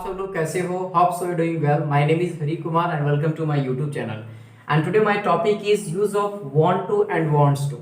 सब लोग कैसे हो? Hope so you doing well. My name is Hari Kumar and welcome to my YouTube channel. And today my topic is use of want to and wants to.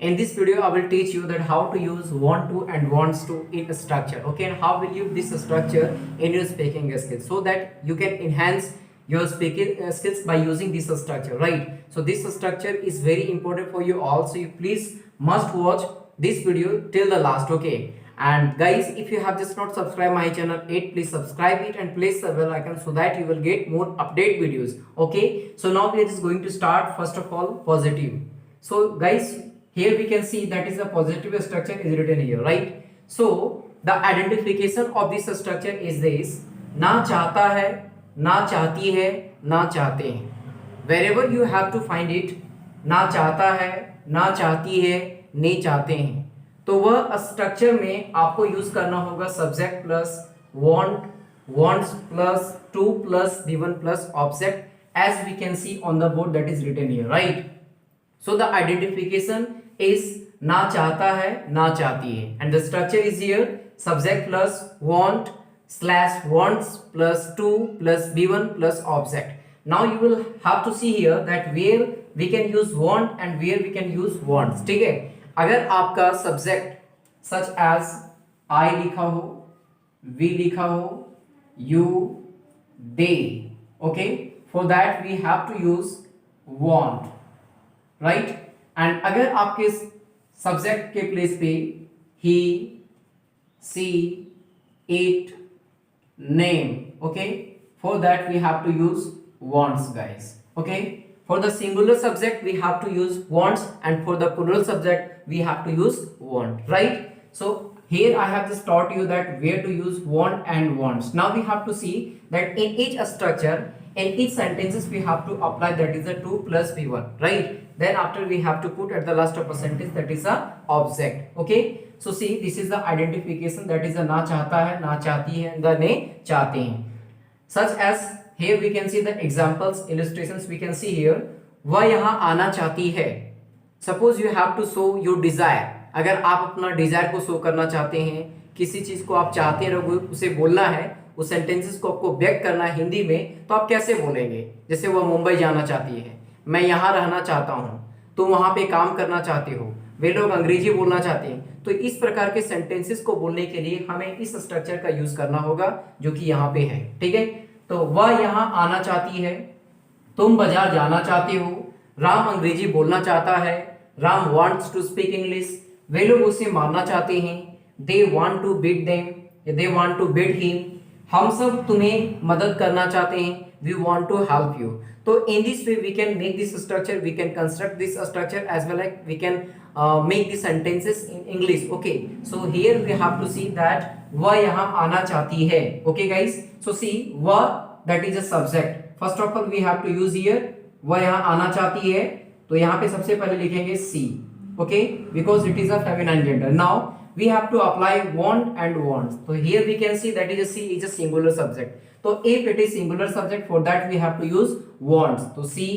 In this video I will teach you that how to use want to and wants to in a structure, okay, and how will you use this structure in your speaking skills so that you can enhance your speaking skills by using this structure, right? So this structure is very important for you all, so you please must watch this video till the last, okay? And guys, if you have just not subscribed my channel yet, please subscribe it and place the bell icon so that you will get more update videos, okay? So now we are just going to start. First of all, positive. So guys, here we can see that is a positive structure is written here, right? So the identification of this structure is this: ना चाहता है, ना चाहती है, ना चाहते हैं. Wherever you have to find it, ना चाहता है, ना चाहती है, नहीं चाहते हैं, तो वह स्ट्रक्चर में आपको यूज करना होगा subject plus want, wants plus to plus given plus object, as we can see on the board that is written here, right? So the identification is ना चाहता है, ना चाहती है, and the structure is here subject plus want slash wants plus to plus given plus object. Now you will have to see here that where we can use want and where we can use wants. ठीक है, अगर आपका subject such as I लिखा हो, we लिखा हो, you, they, okay, for that we have to use want, right? And अगर आपके सब्जेक्ट के प्लेस पे ही, she, it, name, okay, for that we have to use wants guys, okay? For the singular subject we have to use wants, and for the plural subject we have to use want, right? So here I have just taught you that where to use want and wants. Now we have to see that in each structure, in each sentences we have to apply that is a 2 plus v1, right? Then after we have to put at the last of a sentence that is a object, okay? So see, this is the identification, that is a ना चाहता है, ना चाहती है, the नहीं चाहते हैं. Such as here we can see the examples, illustrations we can see here. वह यहाँ आना चाहती है. Suppose you have to show your desire. अगर आप अपना डिजायर को शो करना चाहते हैं, किसी चीज को आप चाहते हैं, उसे बोलना है, उस सेंटेंसेस को आपको व्यक्त करना है हिंदी में, तो आप कैसे बोलेंगे? जैसे वह मुंबई जाना चाहती है, मैं यहाँ रहना चाहता हूँ, तुम वहां पे काम करना चाहते हो, वे लोग अंग्रेजी बोलना चाहते हैं. तो इस प्रकार के सेंटेंसेस को बोलने के लिए हमें इस स्ट्रक्चर का यूज करना होगा जो कि यहाँ पे है. ठीक है, तो वह यहाँ आना चाहती है, तुम बाजार जाना चाहते हो, राम अंग्रेजी बोलना चाहता है, Ram wants to speak English, वे लोग उसे मारना चाहते हैं, they want to beat them, they want to beat him, हम सब तुम्हें मदद करना चाहते हैं, we want to help you. तो in this way we can make this structure, we can construct this structure as well as we can make the sentences in English, okay? So here we have to see that वह यहाँ आना चाहती है, okay guys? So see, वह that is a subject. First of all we have to use here वह यहाँ आना चाहती है, तो यहाँ पे सबसे पहले लिखेंगे she, okay? Because it is a feminine gender. Now we have to apply want and wants. So here we can see that is a she is a singular subject. So if it is singular subject, for that we have to use wants. So she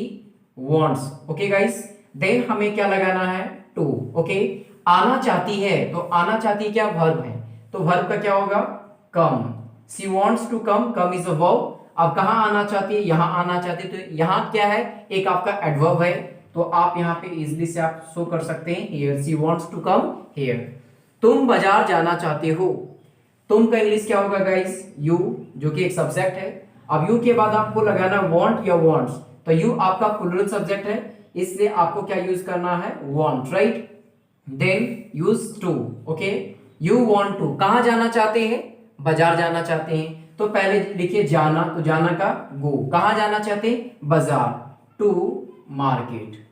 wants, okay guys? Then हमें क्या लगाना है? To, okay? आना चाहती है, तो आना चाहती क्या वर्ब है, तो वर्ब का क्या होगा? come. She wants to come, come is a verb. अब कहाँ आना चाहती है? यहाँ आना चाहती है, तो यहाँ क्या है? एक आपका एडवर्ब है, तो आप यहाँ पे इजिली से आप शो कर सकते हैं here she wants to come here. तुम बाजार जाना चाहते हो, तुम का इंग्लिश क्या होगा गाइस? यू, जो कि एक सब्जेक्ट है. अब यू के बाद आपको लगाना वांट या वांट्स, तो यू आपका प्लूरल सब्जेक्ट है, इसलिए आपको क्या यूज करना है? Want, right? Then use to, okay? You want to, कहां जाना चाहते हैं? बाजार जाना चाहते हैं, तो पहले लिखिए जाना, तो जाना का गो, कहां जाना चाहते हैं? बाजार, to market,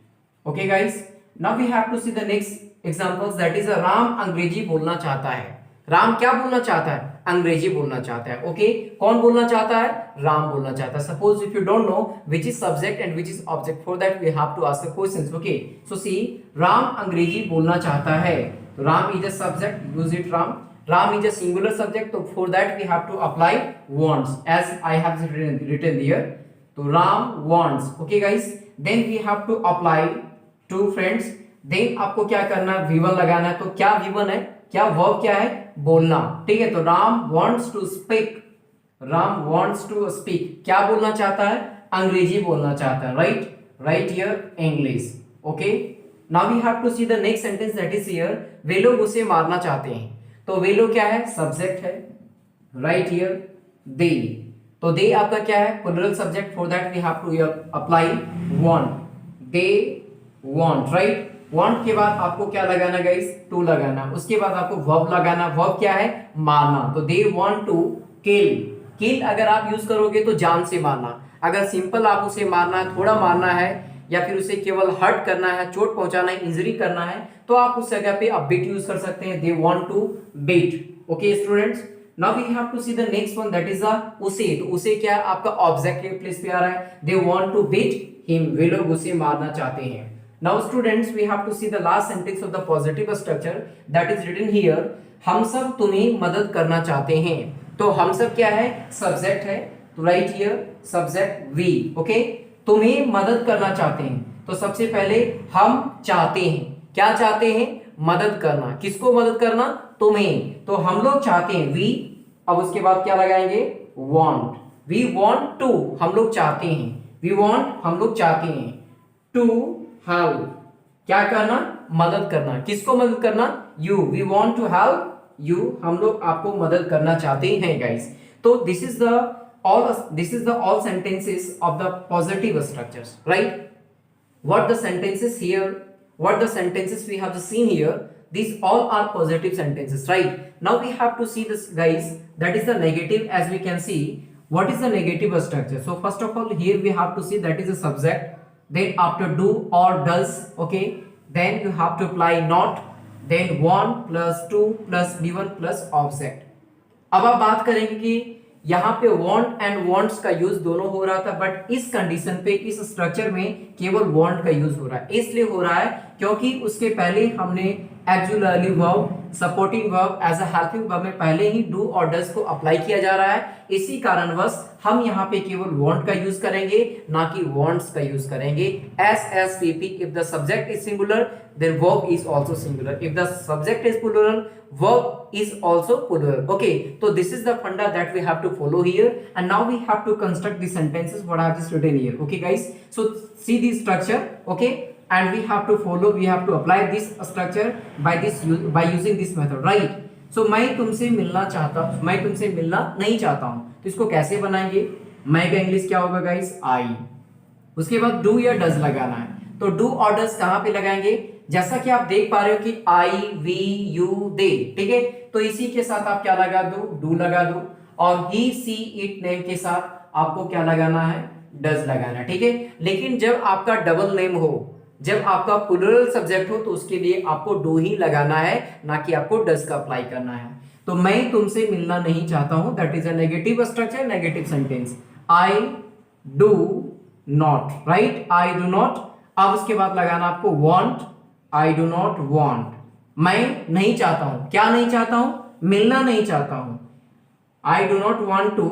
okay guys? Now we have to see the next examples, that is Ram अंग्रेजी बोलना चाहता है. राम क्या बोलना चाहता है? अंग्रेजी बोलना चाहता है, ओके? कौन बोलना चाहता है? राम बोलना चाहता है. Suppose if you don't know which is subject and which is object, for that we have to ask questions, okay? So see, Ram अंग्रेजी बोलना चाहता है, तो Ram is a subject, use it Ram. Ram is a singular subject, तो for that we have to apply wants as I have written here. तो Ram wants, okay guys? Then we have to apply to friends. Then आपको क्या करना है? V1 लगाना है. तो क्या V1 है? क्या वर्ब क्या है? बोलना. ठीक है, तो Ram wants to speak Ram wants to speak, क्या बोलना चाहता है? अंग्रेजी बोलना चाहता है, right? Write here English, okay. Now we have to see the next sentence that is here, वे लोग उसे मारना चाहते हैं। तो वे लोग क्या है? सब्जेक्ट है, राइट हियर दे। तो दे आपका क्या है? Plural subject, for that we have to apply want, they want, right? Want के बाद आपको क्या लगाना गाइस? टू लगाना। उसके बाद आपको वर्ब लगाना। वर्ब क्या है? मारना। तो दे वांट टू किल। किल अगर आप यूज करोगे तो जान से मारना। अगर सिंपल आप उसे मारना है, थोड़ा मारना है, या फिर उसे केवल हर्ट करना है, चोट पहुंचाना है, इंजरी करना है, तो आप उस जगह पे आप बीट यूज कर सकते हैं। They want to beat. Okay students, now we have to see the next one that is उसे। तो उसे क्या है? आपका ऑब्जेक्ट के प्लेस पे आ रहा है। They want to beat him, वे लोग उसे मारना चाहते हैं। Now students, we have to see the last sentence of the positive structure that is written here, हम सब तुम्हें मदद करना चाहते हैं। तो हम सब क्या है? सब्जेक्ट है, तो right here subject we, okay. तुम्हें मदद करना चाहते हैं, तो सबसे पहले हम चाहते हैं, क्या चाहते हैं? मदद करना। किसको मदद करना? तुम्हें। तो हम लोग चाहते हैं, वी। अब उसके बाद क्या लगाएंगे? वांट। वी वांट टू, हम लोग चाहते हैं, वी वांट, हम लोग चाहते हैं, टू हेल्प, क्या करना? मदद करना। किसको मदद करना? You. We want to help you, हम लोग आपको मदद करना चाहते हैं गाइस। तो this is the all sentences of the positive structures, right? What the sentences here, what the sentences we have seen here, these all are positive sentences, right? Now we have to see this guys, that is the negative. As we can see, what is the negative structure? So first of all, here we have to see that is a subject, then after do or does, okay, then you have to apply not, then want plus to plus given plus object. अब आप बात करेंगे कि यहाँ पे want and wants का use दोनों हो रहा था, बट इस कंडीशन पे, इस स्ट्रक्चर में केवल want का यूज हो रहा है। इसलिए हो रहा है क्योंकि उसके पहले हमने auxiliary verb, supporting verb, as a helping verb में पहले ही डू और डज को अप्लाई किया जा रहा है। इसी कारणवश हम यहाँ पे केवल want का यूज करेंगे, ना कि wants का यूज करेंगे। SSPP, if the subject is singular then verb is also singular, if the subject is plural verb is also plural. Okay, so this is the funda that we have to follow here, and now we have to construct the sentences what I have just written here. Okay guys, so see the structure, okay, and we have to follow, we have to apply this structure by using this method, right? So मैं तुमसे मिलना चाहता हूँ, मैं तुमसे मिलना नहीं चाहता हूँ, तो इसको कैसे बनाएंगे? मैं का इंग्लिश क्या होगा गाइस? आई। उसके बाद डू या डज लगाना है, तो डू और डज कहां पे लगाएंगे? जैसा कि आप देख पा रहे हो कि आई, वी, यू, दे, ठीक है, तो इसी के साथ आप क्या लगा दो? डू लगा दो। और ही, सी, इट नेम के साथ आपको क्या लगाना है? डज लगाना है, ठीक है। लेकिन जब आपका डबल नेम हो, जब आपका प्लूरल सब्जेक्ट हो, तो उसके लिए आपको डू ही लगाना है, ना कि आपको डज का अप्लाई करना है। तो मैं तुमसे मिलना नहीं चाहता हूं, that is a negative structure, negative sentence. I do not, right? I do not. अब उसके बाद लगाना आपको want, I do not want, मैं नहीं चाहता हूं, क्या नहीं चाहता हूं? मिलना नहीं चाहता हूं। I do not want to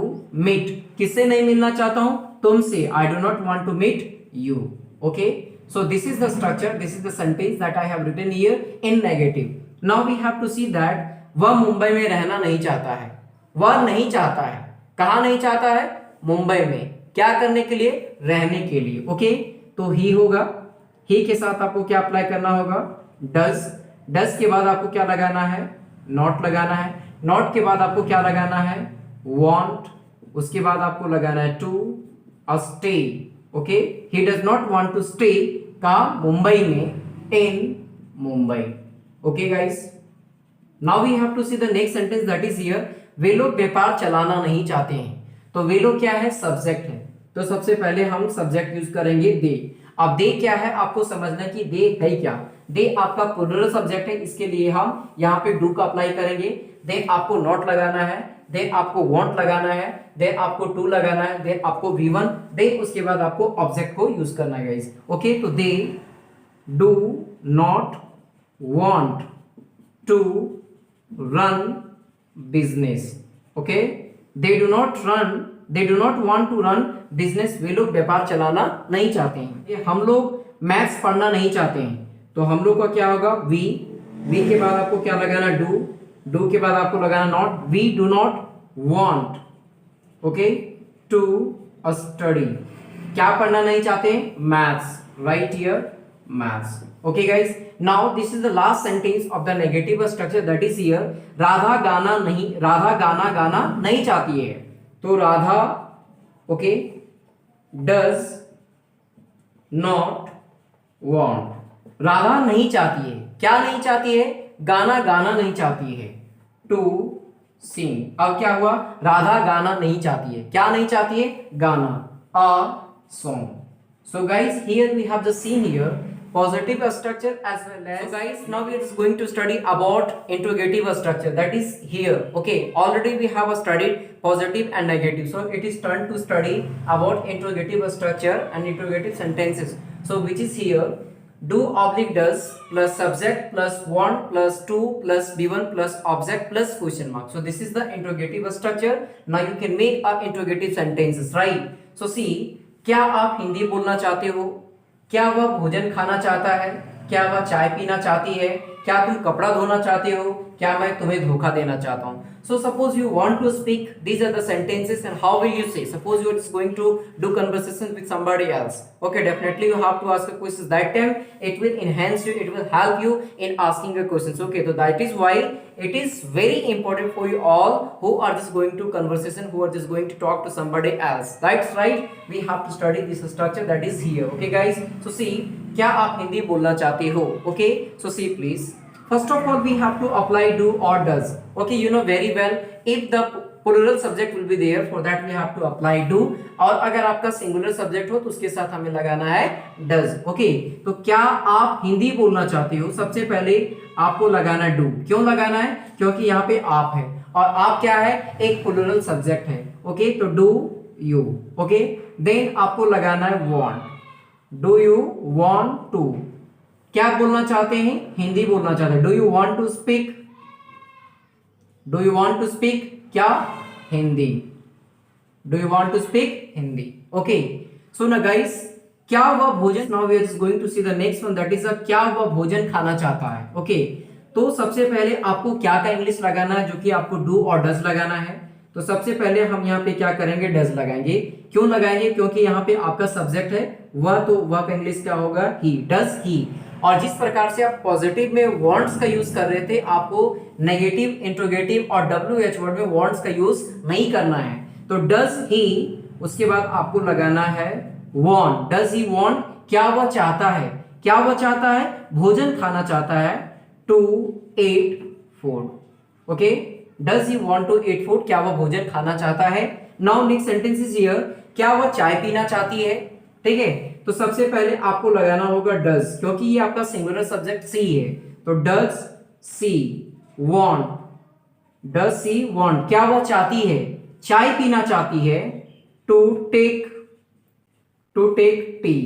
meet, किससे नहीं मिलना चाहता हूं? तुमसे। I do not want to meet you. Okay, so this is the structure, this is the sentence that I have written here in negative. Now we have to see that वह मुंबई में रहना नहीं चाहता है। वह नहीं चाहता है, कहां नहीं चाहता है? मुंबई में। क्या करने के लिए? रहने के लिए। ओके, तो ही होगा, ही के साथ आपको क्या अप्लाई करना होगा? डज। डज के बाद आपको क्या लगाना है? नॉट लगाना है। नॉट के बाद आपको क्या लगाना है? वांट। उसके बाद आपको लगाना है to, stay. Okay, he does not want to stay का मुंबई में, in Mumbai. Okay guys, now we have to see the next sentence that is here, वे लोग व्यापार चलाना नहीं चाहते हैं। तो वे लोग क्या है? सब्जेक्ट है। तो सबसे पहले हम सब्जेक्ट यूज करेंगे दे। अब दे क्या है आपको समझना कि दे है क्या। दे आपका प्लूरल सब्जेक्ट है, इसके लिए हम यहाँ पे डू का अप्लाई करेंगे। देन आपको नॉट लगाना है, देन आपको वांट लगाना है, देन आपको टू लगाना है, देन आपको वी1, देन उसके बाद आपको ऑब्जेक्ट को यूज करना है गाइस। ओके, तो they do not want to run business. Okay, they do not want to run business, वे लोग व्यापार चलाना नहीं चाहते हैं। हम लोग मैथ्स पढ़ना नहीं चाहते हैं, तो हम लोग का क्या होगा? वी के बाद आपको क्या लगाना? डू के बाद आपको लगाना not. We do not want, okay, to study, क्या पढ़ना नहीं चाहते? Maths, right here maths. Okay guys, now this is the last sentence of the negative structure, that is here Radha गाना गाना नहीं चाहती है। तो Radha, okay, does not want, Radha नहीं चाहती है, क्या नहीं चाहती है? गाना नहीं चाहती है, टू सिंग। अब क्या हुआ? राधा गाना नहीं चाहती है, क्या नहीं चाहती है? गाना, a song. So guys, here we have just seen here positive structure as well as. So guys, now we are going to study about interrogative structure, that is here. Okay, already we have studied positive and negative, so it is turn to study about interrogative structure and interrogative sentences. So which is here, do oblique does plus subject plus want plus to plus be1 plus object plus question mark. So this is the interrogative structure. Now you can make a interrogative sentences, right? So see, क्या आप हिंदी बोलना चाहते हो? क्या वह भोजन खाना चाहता है? क्या वह चाय पीना चाहती है? क्या तुम कपड़ा धोना चाहते हो? क्या मैं तुम्हें धोखा देना चाहता हूँ? So suppose you want to speak, these are the sentences, and how will you say? Suppose you are just going to do conversation with somebody else. Okay, definitely you have to ask a question. That time it will enhance you, it will help you in asking a questions. Okay, so that is why it is very important for you all who are just going to conversation, who are just going to talk to somebody else. That's right, we have to study this structure that is here. Okay guys, so see, क्या आप हिंदी बोलना चाहते हो? Okay, so see please, first of all we have to apply do or does. Okay, you know very well, if the plural subject will be there, for that we have to apply do, और अगर आपका singular subject हो तो उसके साथ हमें लगाना है does. ओके, तो क्या आप हिंदी बोलना चाहते हो? सबसे पहले आपको लगाना do. क्यों लगाना है? क्योंकि यहाँ पे आप है, और आप क्या है? एक प्लूरल सब्जेक्ट है। ओके, तो do you. ओके, देन आपको लगाना है want. Do you want to, क्या बोलना चाहते हैं? हिंदी बोलना चाहते हैं। Do you want to speak, do you want to speak, क्या? Hindi. Do you want to speak Hindi. Okay, so ना गाइस, क्या वह भोजन, now we are just going to see the next one, that is क्या वह भोजन खाना चाहता है। ओके, तो सबसे पहले आपको क्या का इंग्लिश लगाना है, जो कि आपको डू और डज लगाना है। तो सबसे पहले हम यहाँ पे क्या करेंगे? डज लगाएंगे। क्यों लगाएंगे? क्योंकि यहाँ पे आपका सब्जेक्ट है वह, तो वह का इंग्लिश क्या होगा? ही, डज ही। और जिस प्रकार से आप पॉजिटिव में वांट्स का यूज कर रहे थे, आपको नेगेटिव, इंट्रोगेटिव और WH वर्ड में वांट्स का यूज नहीं करना है। तो डज ही, उसके बाद आपको लगाना है वांट। डज ही वांट, क्या वह चाहता है? क्या वह चाहता है? भोजन खाना चाहता है, to eat food. Okay, does he want to eat food, क्या वह भोजन खाना चाहता है। Now next sentence is here, क्या वह चाय पीना चाहती है? ठीक है, तो सबसे पहले आपको लगाना होगा डज, क्योंकि ये आपका सिंगुलर सब्जेक्ट सी है। तो does she want, does she want, क्या वह चाहती है? चाय पीना चाहती है, to take tea.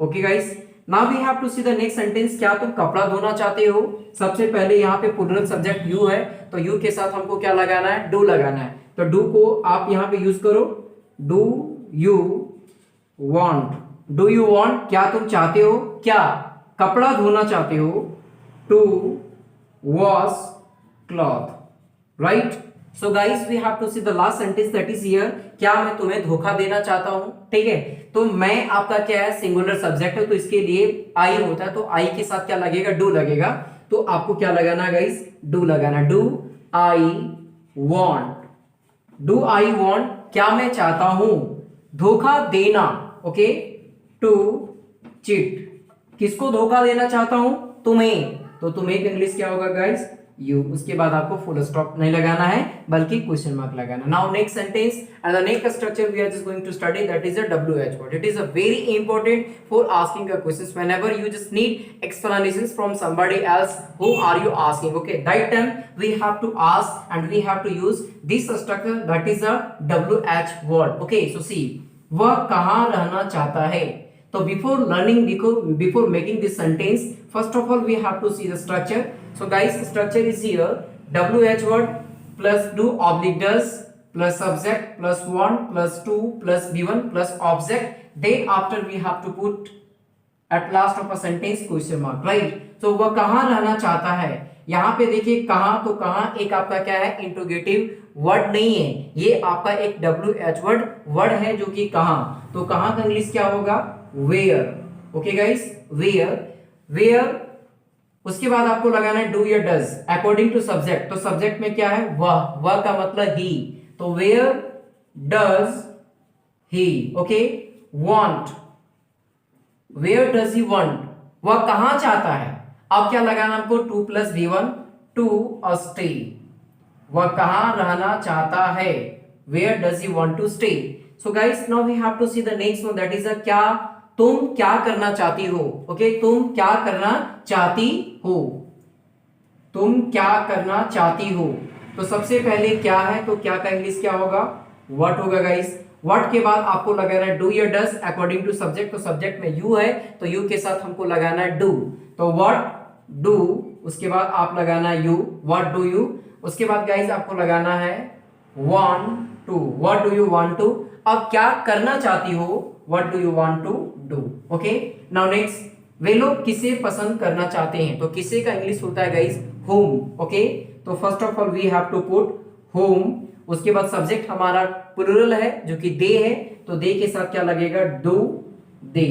Okay guys, now we have to see the next sentence, क्या तुम कपड़ा धोना चाहते हो? सबसे पहले यहाँ पे प्लूरल सब्जेक्ट यू है, तो यू के साथ हमको क्या लगाना है? डू लगाना है। तो डू को आप यहाँ पे यूज करो, do you want, do you want, क्या तुम चाहते हो? क्या? कपड़ा धोना चाहते हो, to wash cloth, right. So guys, we have to see the last sentence, that is here, क्या मैं तुम्हें धोखा देना चाहता हूं? ठीक है, तो मैं आपका क्या है? सिंगुलर सब्जेक्ट है, तो इसके लिए आई होता है, तो आई के साथ क्या लगेगा? डू लगेगा। तो आपको क्या लगाना है गाइस? डू लगाना। Do I want, do I want, क्या मैं चाहता हूं? धोखा देना। ओके, टू चीट, किसको धोखा देना चाहता हूं? तुम्हें। तो तुम्हें का इंग्लिश क्या होगा गाइस? यू। उसके बाद आपको फुल स्टॉप नहीं लगाना है, बल्कि क्वेश्चन मार्क लगाना। Now next sentence and the next structure we are just going to study, that is a WH word. It is a very important for asking a questions whenever you just need explanations from somebody else who are you asking. Okay, that time we have to ask and we have to use this structure, that is a WH word. Okay, so see, वह कहाँ रहना चाहता है? तो before making this sentence, first of all we have to see the structure. So guys, structure is here, WH word plus do oblique does plus subject plus want plus to plus be1 plus object, then after we have to put at last of a sentence question mark, right? So वह कहाँ रहना चाहता है, यहाँ पे देखिए कहाँ, तो कहाँ एक आपका क्या है, इंट्रोगेटिव वर्ड नहीं है, ये आपका एक WH वर्ड है जो कि कहाँ, तो कहाँ का इंग्लिश क्या होगा, वेयर। Okay guys, where. उसके बाद आपको लगाना है डू या डज अकॉर्डिंग टू सब्जेक्ट, तो सब्जेक्ट में क्या है, वह का मतलब ही, तो where does he. Okay, want, where does he want, वह कहां चाहता है। अब क्या लगाना हमको, 2 + V1 टू स्टे, वह कहां रहना चाहता है, where does he want to stay. So guys now we have to see the next one, that is a क्या, तुम क्या करना चाहती हो। ओके, तुम क्या करना चाहती हो, तुम क्या करना चाहती हो, तो सबसे पहले क्या है, तो क्या का इंग्लिश क्या होगा, व्हाट होगा गाइस। व्हाट के बाद आपको लगाना है डू या डज अकॉर्डिंग टू सब्जेक्ट, तो सब्जेक्ट में यू है तो यू के साथ हमको लगाना है डू, तो व्हाट डू, उसके बाद आप लगाना है यू, व्हाट डू यू। उसके बाद गाइस आपको लगाना है want to, what do you want to, अब क्या करना चाहती हो, what do you want to do. Okay, now next, वे लोग किसे पसंद करना चाहते हैं, तो किसे का इंग्लिश होता है गाइस, होम। ओके, तो first of all we have to put home, उसके बाद सब्जेक्ट हमारा प्लूरल है जो कि दे है, तो दे के साथ क्या लगेगा, do they,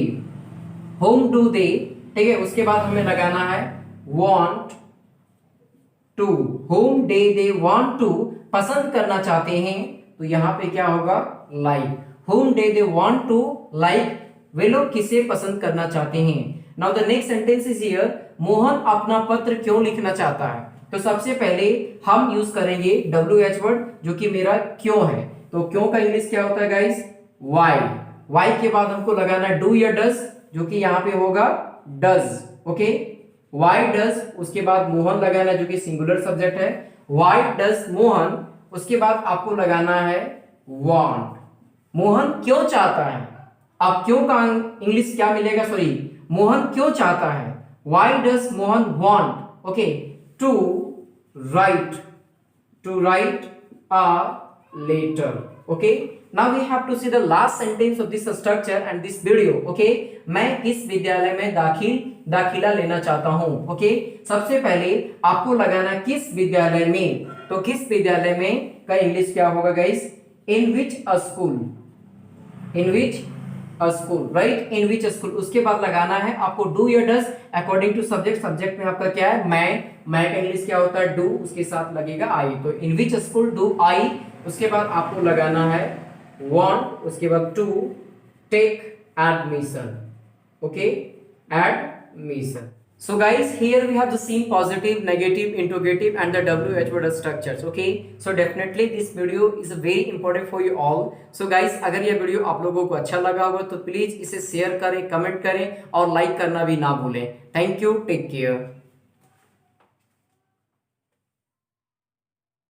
whom do they. ठीक है, उसके बाद हमें लगाना है want to, whom they they want to, पसंद करना चाहते हैं, तो यहां पे क्या होगा, like, whom they they want to like, वे लोग किसे पसंद करना चाहते हैं। Now the next sentence is here, Mohan अपना पत्र क्यों लिखना चाहता है, तो सबसे पहले हम यूज करेंगे WH वर्ड जो कि मेरा क्यों है, तो क्यों का इंग्लिश क्या होता है गाइस, वाई। वाई के बाद हमको लगाना है डू या डज जो कि यहां पे होगा डज। ओके, वाई डज, उसके बाद मोहन लगाना है जो कि सिंगुलर सब्जेक्ट है, वाई डज मोहन, उसके बाद आपको लगाना है वांट, मोहन क्यों चाहता है, अब क्यों का इंग्लिश क्या मिलेगा, सॉरी, मोहन क्यों चाहता है, why does Mohan want, okay, to write, to write a letter. Okay, now we have to see the last sentence of this structure and this video. Okay, मैं किस विद्यालय में दाखिला लेना चाहता हूं। ओके, सबसे पहले आपको लगाना किस विद्यालय में, तो किस विद्यालय में का इंग्लिश क्या होगा guys, in which school, in which school, right, in which school. उसके बाद लगाना है आपको डू या does according to subject, subject में आपका क्या है, मैं का इंग्लिश क्या होता है, डू, उसके साथ लगेगा आई, तो इन विच स्कूल डू आई। उसके बाद आपको लगाना है वांट, उसके बाद to take admission. Okay, admission. So guys, here we have the seen positive, negative, interrogative and the WH word structures. Okay, so definitely this video is very important for you all. So guys, अगर ये video आप लोगों को अच्छा लगा होगा तो please इसे शेयर करें, कमेंट करें और लाइक करना भी ना भूलें। Thank you, take care.